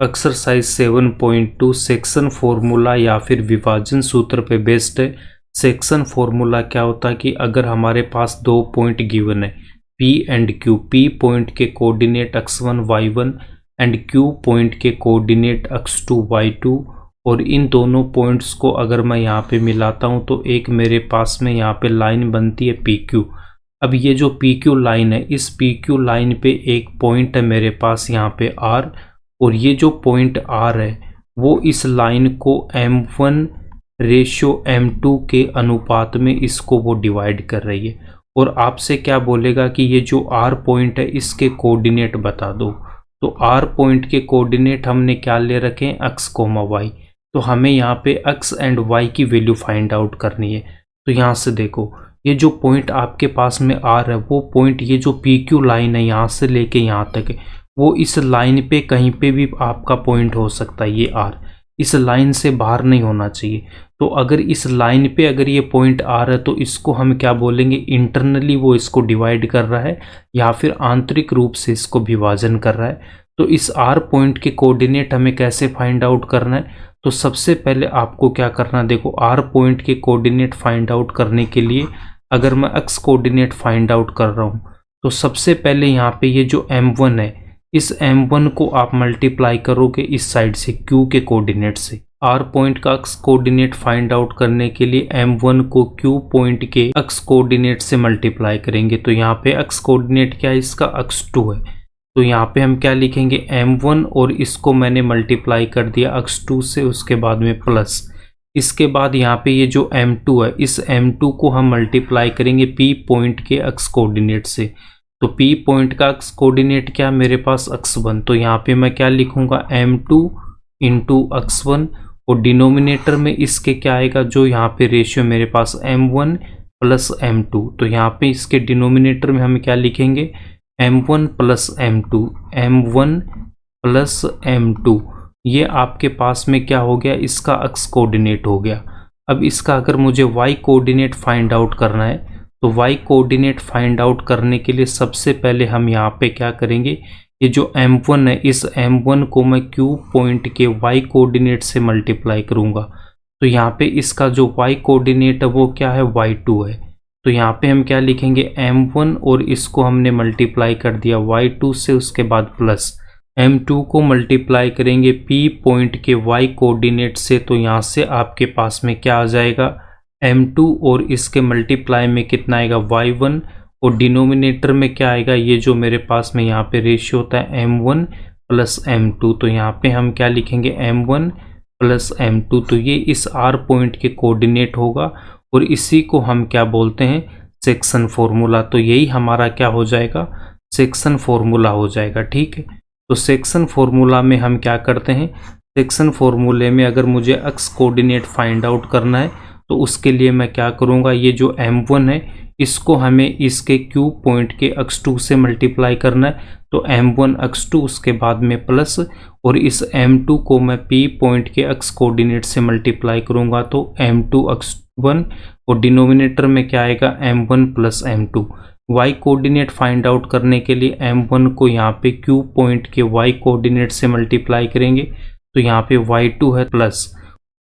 Exercise 7.2 section formula या फिर विभाजन सूत्र पे बेस्ड है। सेक्शन फॉर्मूला क्या होता है कि अगर हमारे पास दो पॉइंट गिवन है P and Q, P point के coordinate x1 y1 and Q point के कोऑर्डिनेट x2 y2, और इन दोनों पॉइंट्स को अगर मैं यहाँ पे मिलाता हूँ तो एक मेरे पास में यहाँ पे लाइन बनती है PQ। अब ये जो PQ लाइन है, इस PQ लाइन पे एक पॉइंट है मेरे पास यहाँ पे R, और ये जो पॉइंट R है वो इस लाइन को M1 रेशियो M2 के अनुपात में इसको वो डिवाइड कर रही है। और आपसे क्या बोलेगा कि ये जो R पॉइंट है इसके कोऑर्डिनेट बता दो। तो R पॉइंट के कोऑर्डिनेट हमने क्या ले रखे हैं, x, y। तो हमें यहाँ पे x एंड y की वैल्यू फाइंड आउट करनी है। तो यहाँ से देखो, ये जो पॉइंट आपके पास में R है वो पॉइंट, ये जो PQ लाइन है यहाँ से लेके यहाँ तक है, वो इस लाइन पे कहीं पे भी आपका पॉइंट हो सकता है। ये R इस लाइन से बाहर नहीं होना चाहिए। तो अगर इस लाइन पे अगर ये पॉइंट R है तो इसको हम क्या बोलेंगे, इंटरनली वो इसको डिवाइड कर रहा है या फिर आंतरिक रूप से इसको विभाजन कर रहा है। तो इस R पॉइंट के कोऑर्डिनेट हमें कैसे फाइंड आउट करना है, तो सबसे पहले आपको क्या करना है, देखो R पॉइंट के कोऑर्डिनेट फाइंड आउट करने के लिए अगर मैं x कोऑर्डिनेट फाइंड आउट कर रहा हूँ तो सबसे पहले यहाँ पे ये जो M1 है, इस M1 को आप मल्टीप्लाई करोगे इस साइड से Q के कोऑर्डिनेट से। R पॉइंट का x कोऑर्डिनेट फाइंड आउट करने के लिए M1 को Q पॉइंट के x कोऑर्डिनेट से मल्टीप्लाई करेंगे। तो यहाँ पे x कोऑर्डिनेट क्या है, इसका x2 है। तो यहाँ पे हम क्या लिखेंगे, M1 और इसको मैंने मल्टीप्लाई कर दिया x2 से, उसके बाद में प्लस, इसके बाद यहाँ पे ये जो M2 है, इस M2 को हम मल्टीप्लाई करेंगे P पॉइंट के x कोऑर्डिनेट से। तो P पॉइंट का x कोऑर्डिनेट क्या, मेरे पास x1। तो यहाँ पे मैं क्या लिखूंगा, M2 इंटू x1, और डिनोमिनेटर में इसके क्या आएगा, जो यहाँ पे रेशियो मेरे पास M1 प्लस M2। तो यहाँ पे इसके डिनोमिनेटर में हम क्या लिखेंगे, M1 plus M2, M1 plus M2। ये आपके पास में क्या हो गया, इसका x कोऑर्डिनेट हो गया। अब इसका अगर मुझे y कोऑर्डिनेट फाइंड आउट करना है तो y कोऑर्डिनेट फाइंड आउट करने के लिए सबसे पहले हम यहाँ पे क्या करेंगे, ये जो M1 है, इस M1 को मैं Q पॉइंट के y कोऑर्डिनेट से मल्टीप्लाई करूँगा। तो यहाँ पे इसका जो y कोऑर्डिनेट है वो क्या है, y2 है। तो यहाँ पे हम क्या लिखेंगे, M1 और इसको हमने मल्टीप्लाई कर दिया y2 से, उसके बाद प्लस M2 को मल्टीप्लाई करेंगे P पॉइंट के y कोऑर्डिनेट से। तो यहाँ से आपके पास में क्या आ जाएगा, M2 और इसके मल्टीप्लाई में कितना आएगा, y1, और डिनोमिनेटर में क्या आएगा, ये जो मेरे पास में यहाँ पे रेशियो होता है M1 प्लस M2। तो यहाँ पे हम क्या लिखेंगे, M1 प्लस M2। तो ये इस R पॉइंट के कोऑर्डिनेट होगा, और इसी को हम क्या बोलते हैं, सेक्शन फॉर्मूला। तो यही हमारा क्या हो जाएगा, सेक्शन फॉर्मूला हो जाएगा। ठीक है, तो सेक्शन फॉर्मूला में हम क्या करते हैं, सेक्शन फॉर्मूले में अगर मुझे x कोऑर्डिनेट फाइंड आउट करना है तो उसके लिए मैं क्या करूँगा, ये जो M1 है इसको हमें इसके Q पॉइंट के x2 से मल्टीप्लाई करना है। तो M1 x2, उसके बाद में प्लस, और इस M2 को मैं P पॉइंट के x कोऑर्डिनेट से मल्टीप्लाई करूँगा तो M2 x1, और डिनोमिनेटर में क्या आएगा, M1 plus M2। y coordinate find out करने के लिए M1 को यहाँ पे Q पॉइंट के y कोऑर्डिनेट से मल्टीप्लाई करेंगे। तो यहाँ पे y2 है, प्लस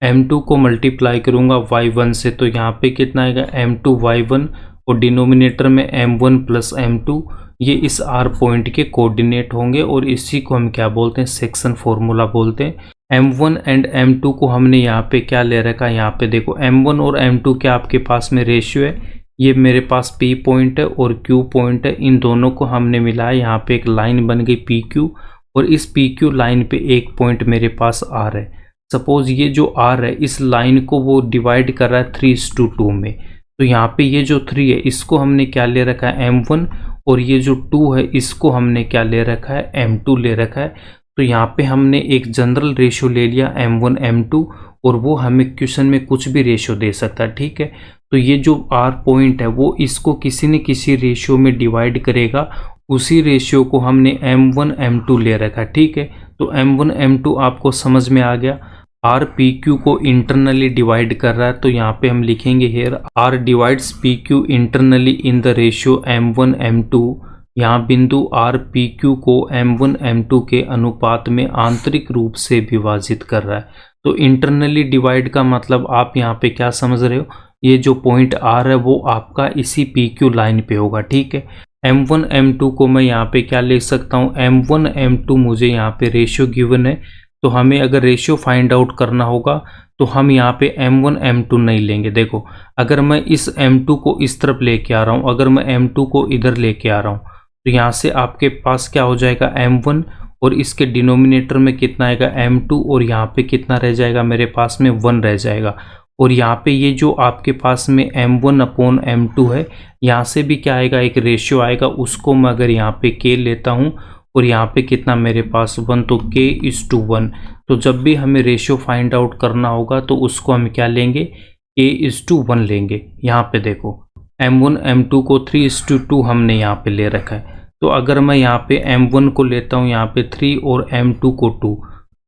M2 को मल्टीप्लाई करूँगा y1 से। तो यहाँ पे कितना आएगा, M2 y1, और डिनोमिनेटर में M1 प्लस M2। ये इस R पॉइंट के कोऑर्डिनेट होंगे, और इसी को हम क्या बोलते हैं, सेक्शन फॉर्मूला बोलते हैं। M1 एंड M2 को हमने यहाँ पे क्या ले रखा है, यहाँ पे देखो M1 और M2 क्या आपके पास में रेशियो है, ये मेरे पास P पॉइंट है और Q पॉइंट है, इन दोनों को हमने मिलाया, यहाँ पे एक लाइन बन गई PQ, और इस PQ लाइन पे एक पॉइंट मेरे पास R है। सपोज ये जो R है, इस लाइन को वो डिवाइड कर रहा है 3:2 में। तो यहाँ पे ये जो 3 है इसको हमने क्या ले रखा है, M1, और ये जो 2 है इसको हमने क्या ले रखा है, M2 ले रखा है। तो यहाँ पे हमने एक जनरल रेशियो ले लिया M1 M2, और वो हमें क्वेश्चन में कुछ भी रेशियो दे सकता है। ठीक है, तो ये जो R पॉइंट है वो इसको किसी न किसी रेशियो में डिवाइड करेगा, उसी रेशियो को हमने M1 M2 ले रखा है। ठीक है, तो M1 M2 आपको समझ में आ गया। R PQ को इंटरनली डिवाइड कर रहा है, तो यहाँ पे हम लिखेंगे here R divides PQ internally in the ratio M1 M2 यहाँ बिंदु आर पी क्यू को M1 M2 के अनुपात में आंतरिक रूप से विभाजित कर रहा है। तो इंटरनली डिवाइड का मतलब आप यहाँ पे क्या समझ रहे हो, ये जो पॉइंट आर है वो आपका इसी पी क्यू लाइन पे होगा, ठीक है। M1 M2 को मैं यहाँ पे क्या लिख सकता हूँ, M1 M2 मुझे यहाँ पे रेशियो गिवन है, तो हमें अगर रेशियो फाइंड आउट करना होगा तो हम यहाँ पे M1 M2 नहीं लेंगे। देखो अगर मैं इस M2 को इस तरफ लेके आ रहा हूँ, अगर मैं M2 को इधर लेके आ रहा हूँ तो यहाँ से आपके पास क्या हो जाएगा M1 और इसके डिनोमिनेटर में कितना आएगा M2 और यहाँ पे कितना रह जाएगा मेरे पास में 1 रह जाएगा। और यहाँ पे ये जो आपके पास में M1 अपॉन M2 है, यहाँ से भी क्या आएगा, एक रेशियो आएगा, उसको मैं अगर यहाँ पे K लेता हूँ और यहाँ पे कितना मेरे पास 1, तो K:1। तो जब भी हमें रेशियो फाइंड आउट करना होगा तो उसको हम क्या लेंगे, K:1 लेंगे। यहाँ पे देखो M1 M2 को 3:2 हमने यहाँ पे ले रखा है। तो अगर मैं यहाँ पे M1 को लेता हूँ यहाँ पे 3 और M2 को 2,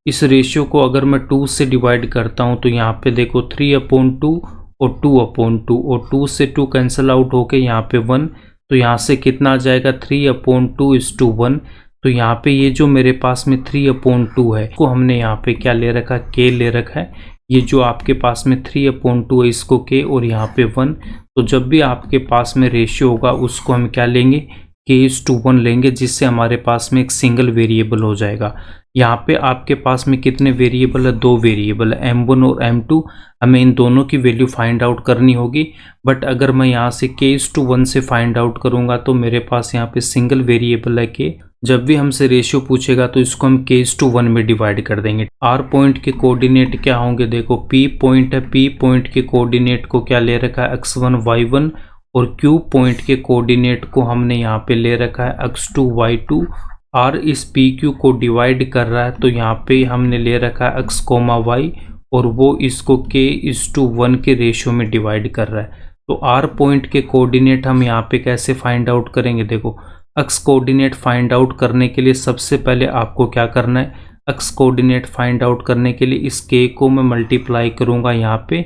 इस रेशियो को अगर मैं 2 से डिवाइड करता हूँ तो यहाँ पे देखो 3/2 और 2/2 और 2 से 2 कैंसिल आउट होके यहाँ पे 1, तो यहाँ से कितना आ जाएगा 3/2:1। तो यहाँ पे ये जो मेरे पास में 3/2 है को हमने यहाँ पे क्या ले रखा, K ले रखा है। ये जो आपके पास में 3/2 है इसको K और यहाँ पे 1। तो जब भी आपके पास में रेशियो होगा उसको हम क्या लेंगे, K:1 लेंगे, जिससे हमारे पास में एक सिंगल वेरिएबल हो जाएगा। यहाँ पे आपके पास में कितने वेरिएबल है, 2 वेरिएबल है M1 और M2। हमें इन दोनों की वैल्यू फाइंड आउट करनी होगी। बट अगर मैं यहाँ से K:1 से फाइंड आउट करूँगा तो मेरे पास यहाँ पे सिंगल वेरिएबल है K। जब भी हमसे रेशियो पूछेगा तो इसको हम K:1 में डिवाइड कर देंगे। R पॉइंट के कोऑर्डिनेट क्या होंगे, देखो P पॉइंट है, P पॉइंट के कोऑर्डिनेट को क्या ले रखा है, x1 y1, और Q पॉइंट के कोऑर्डिनेट को हमने यहाँ पे ले रखा है x2 y2। R इस PQ को डिवाइड कर रहा है तो यहाँ पे हमने ले रखा है x, y और वो इसको K:1 के रेशियो में डिवाइड कर रहा है। तो R पॉइंट के कोऑर्डिनेट हम यहाँ पे कैसे फाइंड आउट करेंगे, देखो x कोऑर्डिनेट फाइंड आउट करने के लिए सबसे पहले आपको क्या करना है, x कोऑर्डिनेट फाइंड आउट करने के लिए इस K को मैं मल्टीप्लाई करूँगा यहाँ पे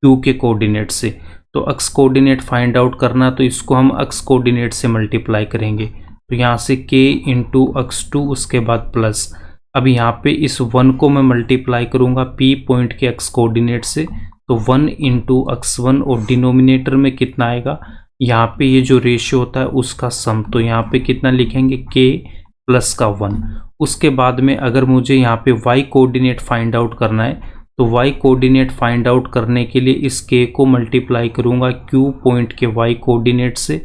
Q के कोऑर्डिनेट से। तो x कोऑर्डिनेट फाइंड आउट करना तो इसको हम x कोऑर्डिनेट से मल्टीप्लाई करेंगे, तो यहाँ से K इंटू x2 उसके बाद प्लस। अब यहाँ पे इस 1 को मैं मल्टीप्लाई करूँगा P पॉइंट के x कोऑर्डिनेट से, तो 1 इंटू x1 और डिनोमिनेटर में कितना आएगा, यहाँ पे ये जो रेशियो होता है उसका सम, तो यहाँ पे कितना लिखेंगे K प्लस का 1। उसके बाद में अगर मुझे यहाँ पे y कोऑर्डिनेट फाइंड आउट करना है तो y कोऑर्डिनेट फाइंड आउट करने के लिए इस K को मल्टीप्लाई करूँगा Q पॉइंट के y कोऑर्डिनेट से,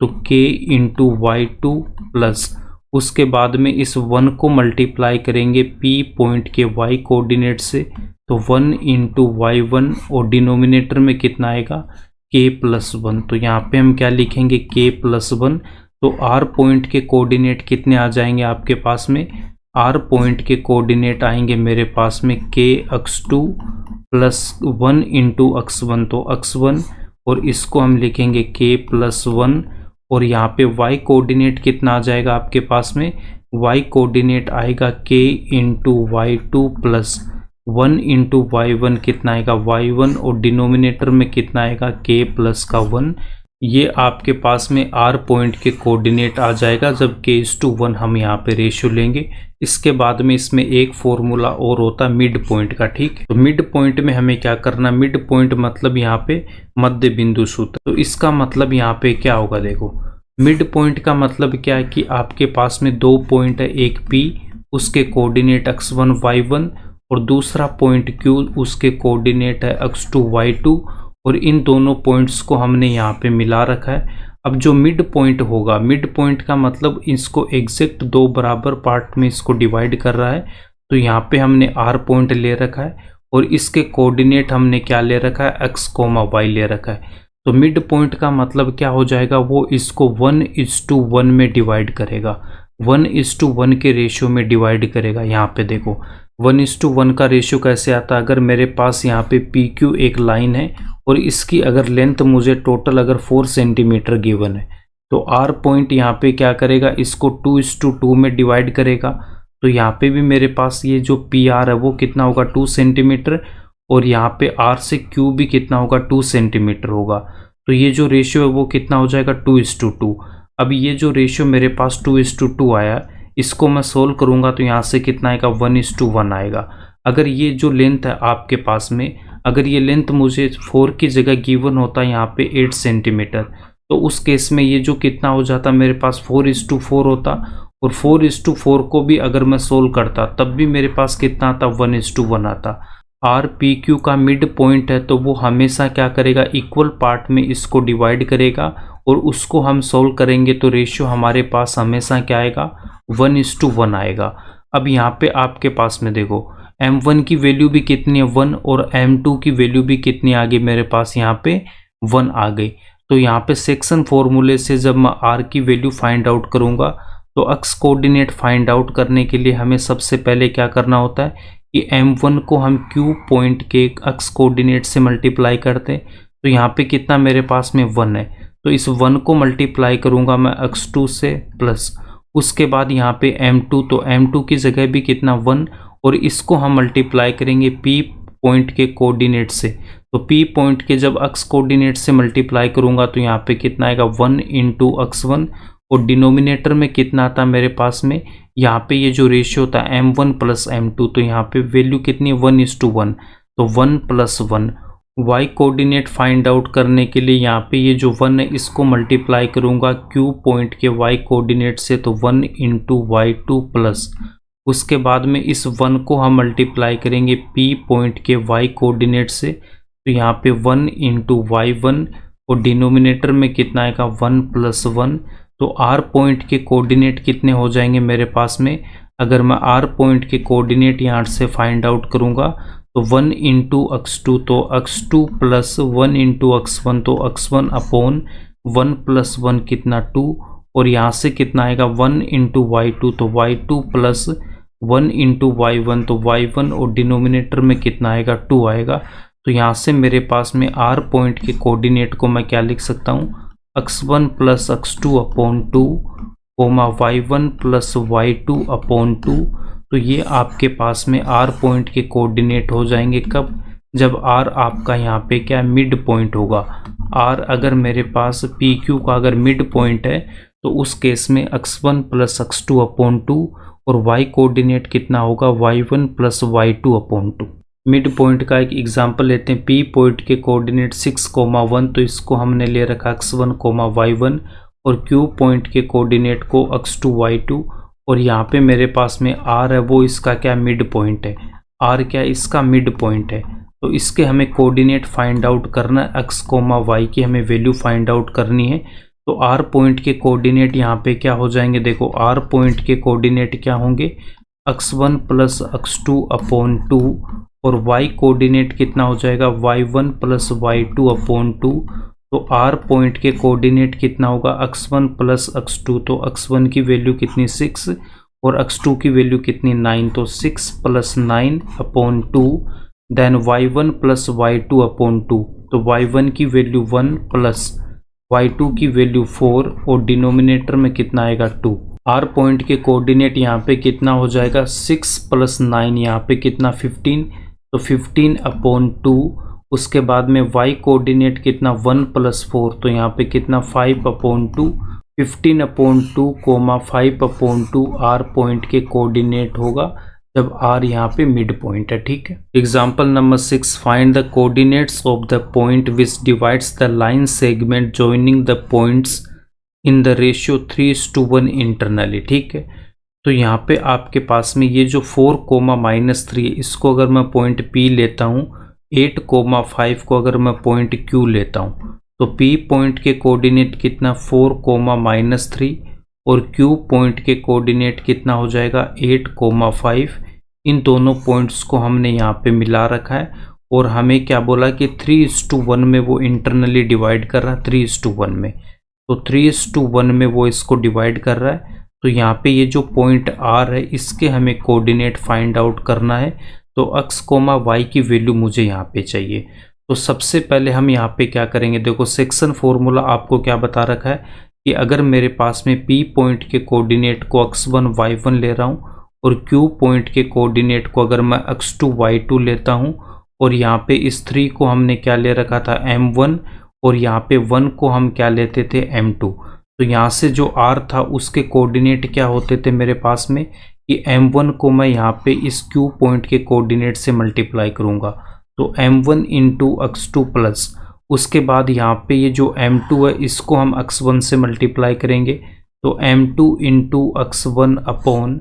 तो K इंटू y2 प्लस उसके बाद में इस 1 को मल्टीप्लाई करेंगे P पॉइंट के y कोऑर्डिनेट से, तो 1 इंटू y1 और डिनोमिनेटर में कितना आएगा K+1। तो यहाँ पे हम क्या लिखेंगे K+1। तो R पॉइंट के कोऑर्डिनेट कितने आ जाएंगे आपके पास में, R पॉइंट के कोऑर्डिनेट आएंगे मेरे पास में K:2 प्लस 1 इंटू x1, तो x1 और इसको हम लिखेंगे K+1। और यहाँ पे Y कोऑर्डिनेट कितना आ जाएगा आपके पास में, Y कोऑर्डिनेट आएगा K into y2 plus 1 into y1 कितना आएगा y1 और डिनोमिनेटर में कितना आएगा K प्लस का 1। ये आपके पास में R पॉइंट के कोऑर्डिनेट आ जाएगा जब K:1 हम यहाँ पे रेशियो लेंगे। इसके बाद में इसमें एक फॉर्मूला और होता है मिड पॉइंट का, ठीक है। तो मिड पॉइंट में हमें क्या करना, मिड पॉइंट मतलब यहाँ पे मध्य बिंदु सूत्र। तो इसका मतलब यहाँ पे क्या होगा, देखो मिड पॉइंट का मतलब क्या है कि आपके पास में 2 पॉइंट है, एक P उसके कोऑर्डिनेट x1 y1 और दूसरा पॉइंट Q उसके कोऑर्डिनेट है x2 y2, और इन दोनों पॉइंट्स को हमने यहाँ पे मिला रखा है। अब जो मिड पॉइंट होगा, मिड पॉइंट का मतलब इसको एग्जैक्ट 2 बराबर पार्ट में इसको डिवाइड कर रहा है। तो यहाँ पे हमने R पॉइंट ले रखा है और इसके कोऑर्डिनेट हमने क्या ले रखा है, x, y ले रखा है। तो मिड पॉइंट का मतलब क्या हो जाएगा, वो इसको 1:1 में डिवाइड करेगा, 1:1 के रेशियो में डिवाइड करेगा। यहाँ पे देखो 1:1 का रेशियो कैसे आता है, अगर मेरे पास यहाँ पे PQ एक लाइन है और इसकी अगर लेंथ मुझे टोटल अगर 4 सेंटीमीटर गिवन है, तो R पॉइंट यहाँ पे क्या करेगा, इसको 2:2 में डिवाइड करेगा। तो यहाँ पे भी मेरे पास ये जो PR है वो कितना होगा 2 सेंटीमीटर, और यहाँ पे R से Q भी कितना होगा 2 सेंटीमीटर होगा। तो ये जो रेशियो है वो कितना हो जाएगा 2:2। अब ये जो रेशियो मेरे पास 2:2 आया, इसको मैं सोल्व करूँगा तो यहाँ से कितना आएगा, 1:1 आएगा। अगर ये जो लेंथ है आपके पास में, अगर ये लेंथ मुझे 4 की जगह गिवन होता है यहाँ पे 8 सेंटीमीटर, तो उस केस में ये जो कितना हो जाता मेरे पास 4:4 होता, और 4:4 को भी अगर मैं सोल्व करता तब भी मेरे पास कितना आता, 1:1 आता। आर पी क्यू का मिड पॉइंट है तो वो हमेशा क्या करेगा, इक्वल पार्ट में इसको डिवाइड करेगा और उसको हम सोल्व करेंगे तो रेशियो हमारे पास हमेशा क्या आएगा, 1:1 आएगा। अब यहाँ पे आपके पास में देखो m1 की वैल्यू भी कितनी है, 1, और m2 की वैल्यू भी कितनी आ गई मेरे पास, यहाँ पे 1 आ गई। तो यहाँ पे सेक्शन फॉर्मूले से जब मैं r की वैल्यू फाइंड आउट करूँगा तो अक्स कोऑर्डिनेट फाइंड आउट करने के लिए हमें सबसे पहले क्या करना होता है कि m1 को हम q पॉइंट के अक्स कोऑर्डिनेट से मल्टीप्लाई करते हैं। तो यहाँ पे कितना मेरे पास में 1 है, तो इस 1 को मल्टीप्लाई करूँगा मैं x2 से, प्लस उसके बाद यहाँ पे m2, तो m2 की जगह भी कितना 1, और इसको हम मल्टीप्लाई करेंगे p पॉइंट के कोऑर्डिनेट से। तो p पॉइंट के जब अक्स कोऑर्डिनेट से मल्टीप्लाई करूँगा तो यहाँ पे कितना आएगा, 1 × x1, और डिनोमिनेटर में कितना आता है मेरे पास में, यहाँ पे ये जो रेशियो होता है m1 + m2, तो यहाँ पे वैल्यू कितनी है, 1:1, तो 1 + 1। y कोऑर्डिनेट फाइंड आउट करने के लिए यहाँ पे ये जो 1 है इसको मल्टीप्लाई करूँगा q पॉइंट के y कोऑर्डिनेट से, तो 1 × y2 प्लस उसके बाद में इस 1 को हम मल्टीप्लाई करेंगे p पॉइंट के y कोऑर्डिनेट से, तो यहाँ पे 1 × y1, और डिनोमिनेटर में कितना आएगा, 1 + 1। तो r पॉइंट के कोऑर्डिनेट कितने हो जाएंगे मेरे पास में, अगर मैं r पॉइंट के कोऑर्डिनेट यहाँ से फाइंड आउट करूँगा तो 1 × x2, तो x2 + 1 × x1, तो x1 अपॉन 1 + 1 कितना 2, और यहाँ से कितना आएगा 1 × y2, तो y2 + 1 × y1, तो y1, और डिनोमिनेटर में कितना आएगा 2 आएगा। तो यहाँ से मेरे पास में r पॉइंट के कोऑर्डिनेट को मैं क्या लिख सकता हूँ, x1 + x2 upon 2, y1 + y2 upon 2। तो ये आपके पास में r पॉइंट के कोऑर्डिनेट हो जाएंगे कब, जब r आपका यहाँ पे क्या मिड पॉइंट होगा। r अगर मेरे पास पी क्यू का अगर मिड पॉइंट है तो उस केस में x1 + x2 अपॉन 2, और y कोऑर्डिनेट कितना होगा, y1 + y2 upon 2। Mid point का एक एग्जांपल लेते हैं। p पॉइंट के कोऑर्डिनेट 6,1, तो इसको हमने ले रखा x1, y1, और q पॉइंट के कोऑर्डिनेट को x2, y2, और यहाँ पे मेरे पास में r है वो इसका क्या मिड पॉइंट है, r क्या इसका मिड पॉइंट है। तो इसके हमें कोऑर्डिनेट फाइंड आउट करना है, x, y की हमें वैल्यू फाइंड आउट करनी है। तो r पॉइंट के कोऑर्डिनेट यहाँ पे क्या हो जाएंगे, देखो r पॉइंट के कोऑर्डिनेट क्या होंगे, x1 + x2 अपॉन 2, और y कोऑर्डिनेट कितना हो जाएगा, y1 + y2 अपॉन 2। तो r पॉइंट के कोऑर्डिनेट कितना होगा, x1 + x2, तो x1 की वैल्यू कितनी 6, और x2 की वैल्यू कितनी 9, तो 6 + 9 upon 2, then y1 + y2 upon 2, तो y1 की वैल्यू 1 प्लस y2 की वैल्यू 4, और डिनोमिनेटर में कितना आएगा 2। r पॉइंट के कोऑर्डिनेट यहाँ पे कितना हो जाएगा, 6 + 9 यहाँ पे कितना 15, तो 15 अपॉन 2, उसके बाद में y कोऑर्डिनेट कितना 1 + 4, तो यहाँ पे कितना 5 upon 2, 15 upon 2, 5 upon 2 r point के कोऑर्डिनेट होगा जब r यहाँ पे मिड पॉइंट है। ठीक है। Example number 6, find the coordinates of the point which divides the line segment joining the points in the ratio 3:1 internally. ठीक है। तो यहाँ पे आपके पास में ये जो 4, -3 है, इसको अगर मैं पॉइंट P लेता हूँ, 8, 5 को अगर मैं पॉइंट Q लेता हूँ, तो P पॉइंट के कोऑर्डिनेट कितना 4, -3, और Q पॉइंट के कोऑर्डिनेट कितना हो जाएगा 8, 5। इन दोनों पॉइंट्स को हमने यहाँ पे मिला रखा है, और हमें क्या बोला कि 3:1 में वो इंटरनली डिवाइड कर रहा है, 3:1 में, तो 3:1 में वो इसको डिवाइड कर रहा है। तो यहाँ पे ये जो पॉइंट R है इसके हमें कोऑर्डिनेट फाइंड आउट करना है, तो x, y की वैल्यू मुझे यहाँ पे चाहिए। तो सबसे पहले हम यहाँ पे क्या करेंगे, देखो सेक्शन फॉर्मूला आपको क्या बता रखा है कि अगर मेरे पास में P पॉइंट के कोऑर्डिनेट को x1, y1 ले रहा हूँ, और Q पॉइंट के कोऑर्डिनेट को अगर मैं x2, y2 लेता हूँ, और यहाँ पे इस 3 को हमने क्या ले रखा था m1, और यहाँ पे 1 को हम क्या लेते थे m2। तो यहाँ से जो r था उसके कोऑर्डिनेट क्या होते थे मेरे पास में, कि m1 को मैं यहाँ पे इस q पॉइंट के कोऑर्डिनेट से मल्टीप्लाई करूँगा, तो m1 इंटू x2 प्लस उसके बाद यहाँ पे ये जो m2 है इसको हम x1 से मल्टीप्लाई करेंगे, तो m2 into x1 upon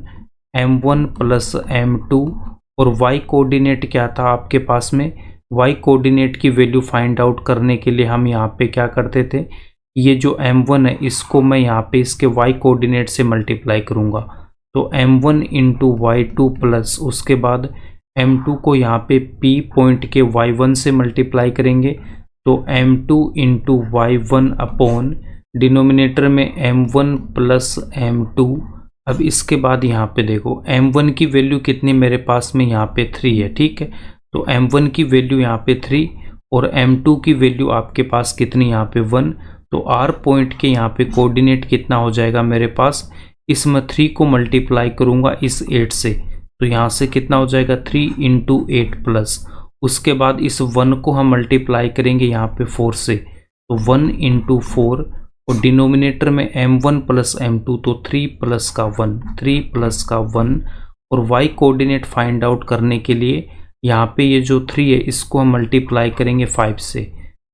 m1 plus m2। और y कोऑर्डिनेट क्या था आपके पास में, y कोऑर्डिनेट की वैल्यू फाइंड आउट करने के लिए हम यहाँ पे क्या करते थे, ये जो m1 है इसको मैं यहाँ पे इसके y कोऑर्डिनेट से मल्टीप्लाई करूँगा, तो m1 इंटू y2 प्लस उसके बाद m2 को यहाँ पे p पॉइंट के y1 से मल्टीप्लाई करेंगे, तो m2 into y1 upon denominator में m1 प्लस m2। अब इसके बाद यहाँ पे देखो m1 की वैल्यू कितनी मेरे पास में यहाँ पे 3 है, ठीक है, तो m1 की वैल्यू यहाँ पे 3 और m2 की वैल्यू आपके पास कितनी यहाँ पे 1। तो r पॉइंट के यहाँ पे कोऑर्डिनेट कितना हो जाएगा मेरे पास, इसमें 3 को मल्टीप्लाई करूँगा इस 8 से, तो यहाँ से कितना हो जाएगा 3 इंटू 8 प्लस उसके बाद इस 1 को हम मल्टीप्लाई करेंगे यहाँ पे 4 से, तो 1 इंटू 4 और डिनोमिनेटर में m1 प्लस m2, तो 3 प्लस का 1, 3 प्लस का 1। और y कोऑर्डिनेट फाइंड आउट करने के लिए यहाँ पे ये जो 3 है इसको हम मल्टीप्लाई करेंगे 5 से,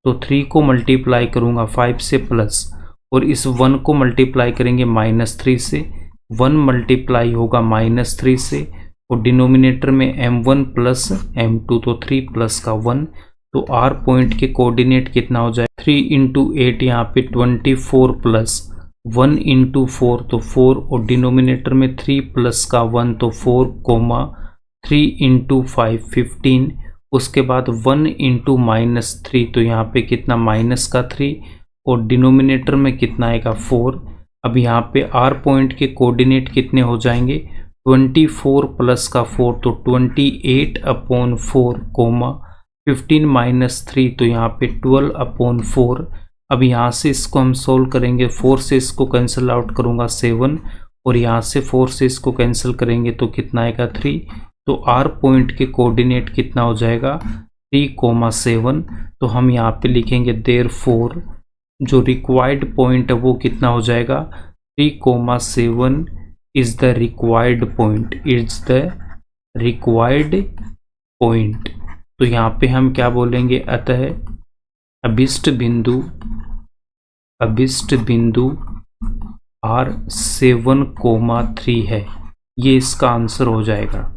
तो 3 को मल्टीप्लाई करूँगा 5 से प्लस और इस 1 को मल्टीप्लाई करेंगे -3 से, 1 मल्टीप्लाई होगा -3 से और डिनोमिनेटर में m1 प्लस m2, तो 3 प्लस का 1। तो r पॉइंट के कोऑर्डिनेट कितना हो जाए 3 इंटू 8 यहाँ पे 24 प्लस 1 इंटू 4, तो 4 और डिनोमिनेटर में 3 प्लस का 1, तो 4 कोमा 3 इंटू 5 15 उसके बाद 1 इंटू -3, तो यहाँ पे कितना माइनस का 3 और डिनोमिनेटर में कितना आएगा 4। अब यहाँ पे r पॉइंट के कोऑर्डिनेट कितने हो जाएंगे 24 प्लस का 4, तो 28 अपॉन 4 कोमा 15 -3, तो यहाँ पे 12 अपॉन 4। अब यहाँ से इसको हम सोल्व करेंगे, 4 से इसको कैंसिल आउट करूँगा 7 और यहाँ से 4 से इसको कैंसिल करेंगे तो कितना आएगा 3। तो r पॉइंट के कोऑर्डिनेट कितना हो जाएगा 3,7। तो हम यहाँ पे लिखेंगे देयरफॉर जो रिक्वायर्ड पॉइंट है वो कितना हो जाएगा 3,7 is the required point, is the required point. तो यहाँ पे हम क्या बोलेंगे, अतः अभिष्ट बिंदु R 7,3 है, ये इसका आंसर हो जाएगा।